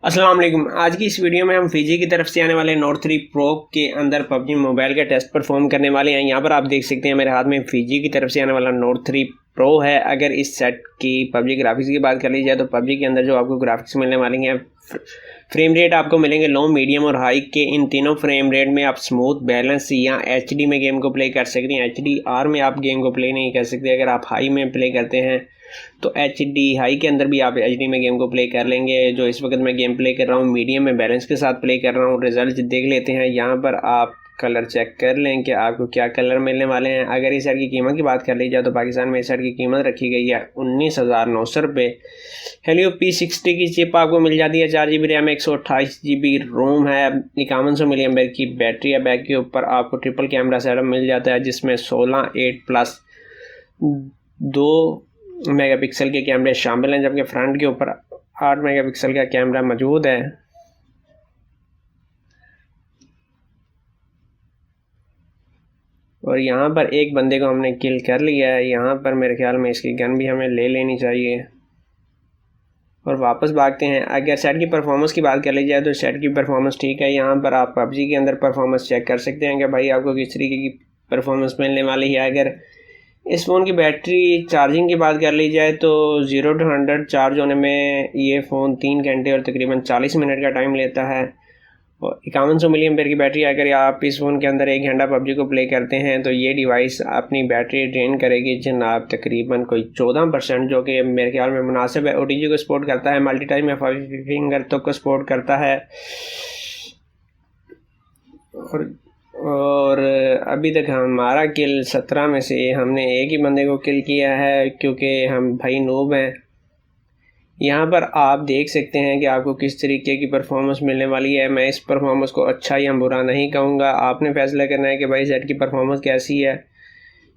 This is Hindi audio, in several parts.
अस्सलाम वालेकुम। आज की इस वीडियो में हम फिजी की तरफ से आने वाले नोट 3 प्रो के अंदर पबजी मोबाइल का टेस्ट परफॉर्म करने वाले हैं। यहाँ पर आप देख सकते हैं मेरे हाथ में फिजी की तरफ से आने वाला नोट 3 प्रो है। अगर इस सेट की पबजी ग्राफिक्स की बात कर ली जाए तो पबजी के अंदर जो आपको ग्राफिक्स मिलने वाले हैं, फ्रेम रेट आपको मिलेंगे लो, मीडियम और हाई के। इन तीनों फ्रेम रेट में आप स्मूथ, बैलेंस या एचडी में गेम को प्ले कर सकते हैं। एचडीआर में आप गेम को प्ले नहीं कर सकते। अगर आप हाई में प्ले करते हैं तो एचडी हाई के अंदर भी आप एचडी में गेम को प्ले कर लेंगे। जो इस वक्त मैं गेम प्ले कर रहा हूँ मीडियम में बैलेंस के साथ प्ले कर रहा हूँ। रिजल्ट देख लेते हैं। यहाँ पर आप कलर चेक कर लें कि आपको क्या कलर मिलने वाले हैं। अगर इस सेट की कीमत की बात कर ली जाए तो पाकिस्तान में इस सेट की कीमत रखी गई है 19,900 रुपये। हेलियो P60 की चिप आपको मिल जाती है, 4 GB रैम, 128 GB रोम है, 5100 मिली एम्पेयर की बैटरी है। बैक के ऊपर आपको ट्रिपल कैमरा सेटअप मिल जाता है जिसमें 16 8+ 2 मेगापिक्सल के कैमरे शामिल हैं, जबकि फ्रंट के ऊपर 8 मेगापिक्सल का कैमरा मौजूद है। और यहाँ पर एक बंदे को हमने किल कर लिया है। यहाँ पर मेरे ख्याल में इसकी गन भी हमें ले लेनी चाहिए और वापस भागते हैं। अगर सेट की परफॉर्मेंस की बात कर ली जाए तो सेट की परफॉर्मेंस ठीक है। यहाँ पर आप पबजी के अंदर परफॉर्मेंस चेक कर सकते हैं कि भाई आपको किस तरीके की परफॉर्मेंस मिलने वाली है। अगर इस फ़ोन की बैटरी चार्जिंग की बात कर ली जाए तो 0 to 100 चार्ज होने में ये फ़ोन 3 घंटे और तकरीबन 40 मिनट का टाइम लेता है। और 5100 मिली एम्पेयर की बैटरी। अगर आप इस फ़ोन के अंदर 1 घंटा पबजी को प्ले करते हैं तो ये डिवाइस अपनी बैटरी ड्रेन करेगी जनाब तकरीबन कोई 14%, जो कि मेरे ख्याल में मुनासिब है। OTG को सपोर्ट करता है, मल्टी-टच में 5 फिंगर तक को सपोर्ट करता है। और अभी तक हमारा किल 17 में से हमने एक ही बंदे को किल किया है क्योंकि हम भाई नूब हैं। यहाँ पर आप देख सकते हैं कि आपको किस तरीके की परफॉर्मेंस मिलने वाली है। मैं इस परफॉर्मेंस को अच्छा या बुरा नहीं कहूँगा, आपने फैसला करना है कि भाई सेट की परफॉर्मेंस कैसी है।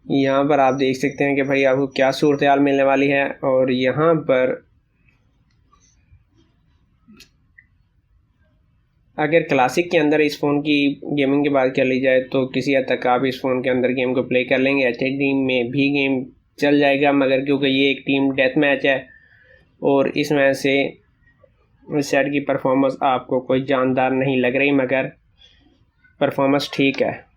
यहाँ पर आप देख सकते हैं कि भाई आपको क्या सूरत हाल मिलने वाली है। और यहाँ पर अगर क्लासिक के अंदर इस फ़ोन की गेमिंग की बात कर ली जाए तो किसी हद तक आप इस फ़ोन के अंदर गेम को प्ले कर लेंगे। एचडी में भी गेम चल जाएगा, मगर क्योंकि ये एक टीम डेथ मैच है और इस वजह से इस सेट की परफॉर्मेंस आपको कोई जानदार नहीं लग रही, मगर परफॉर्मेंस ठीक है।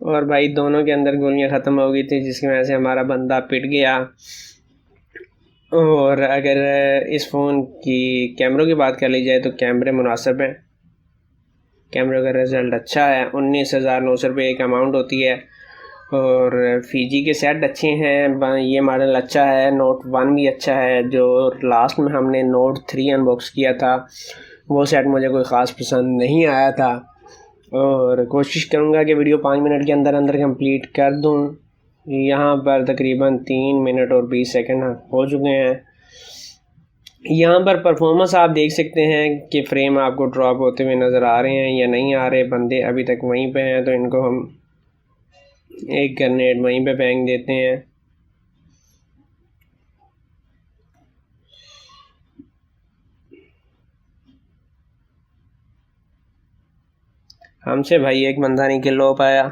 और भाई दोनों के अंदर गोलियां ख़त्म हो गई थी जिसकी वजह से हमारा बंदा पिट गया। और अगर इस फ़ोन की कैमरों की बात कर ली जाए तो कैमरे मुनासिब हैं, कैमरे का रिज़ल्ट अच्छा है। 19,900 रुपये एक अमाउंट होती है। और फिजी के सेट अच्छे हैं, ये मॉडल अच्छा है। नोट 1 भी अच्छा है। जो लास्ट में हमने नोट 3 अनबॉक्स किया था वो सेट मुझे कोई ख़ास पसंद नहीं आया था। और कोशिश करूँगा कि वीडियो 5 मिनट के अंदर अंदर कंप्लीट कर दूँ। यहाँ पर तकरीबन 3 मिनट और 20 सेकंड हो चुके हैं। यहाँ पर परफॉर्मेंस आप देख सकते हैं कि फ्रेम आपको ड्रॉप होते हुए नज़र आ रहे हैं या नहीं आ रहे। बंदे अभी तक वहीं पे हैं तो इनको हम एक ग्रेनेड वहीं पे फेंक देते हैं। हमसे भाई एक बंदा नहीं किल हो पाया।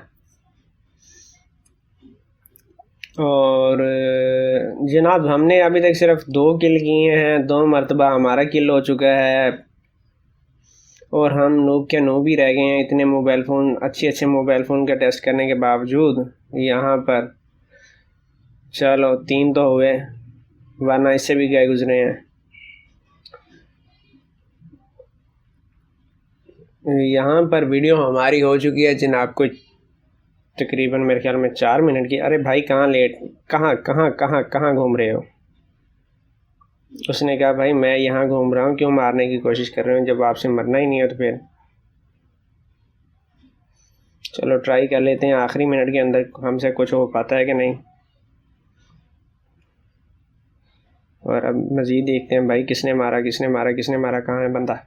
और जनाब हमने अभी तक सिर्फ 2 किल किए हैं, 2 मरतबा हमारा किल हो चुका है और हम नूब के नूब ही रह गए हैं। इतने मोबाइल फ़ोन, अच्छे मोबाइल फ़ोन का टेस्ट करने के बावजूद। यहाँ पर चलो 3 तो हुए, वरना इससे भी गए गुजरे हैं। यहाँ पर वीडियो हमारी हो चुकी है जनाब कुछ तकरीबन मेरे ख्याल में 4 मिनट की। अरे भाई कहाँ लेट, कहाँ कहाँ कहाँ कहाँ घूम रहे हो? उसने कहा भाई मैं यहाँ घूम रहा हूँ, क्यों मारने की कोशिश कर रहे हो जब आपसे मरना ही नहीं है तो फिर चलो ट्राई कर लेते हैं आखिरी मिनट के अंदर हमसे कुछ हो पाता है कि नहीं। और अब मज़ीद देखते हैं भाई किसने मारा किसने मारा किसने मारा, कहाँ है बंदा।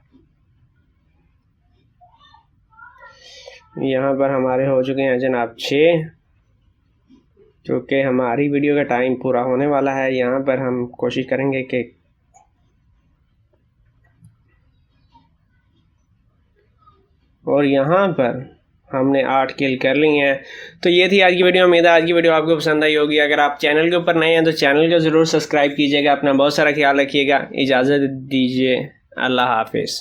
यहाँ पर हमारे हो चुके हैं जनाब 6, क्योंकि हमारी वीडियो का टाइम पूरा होने वाला है। यहाँ पर हम कोशिश करेंगे कि और यहाँ पर हमने 8 किल कर ली हैं। तो ये थी आज की वीडियो। उम्मीद है आज की वीडियो आपको पसंद आई होगी। अगर आप चैनल के ऊपर नए हैं तो चैनल को ज़रूर सब्सक्राइब कीजिएगा। अपना बहुत सारा ख्याल रखिएगा। इजाज़त दीजिए। अल्लाह हाफिज़।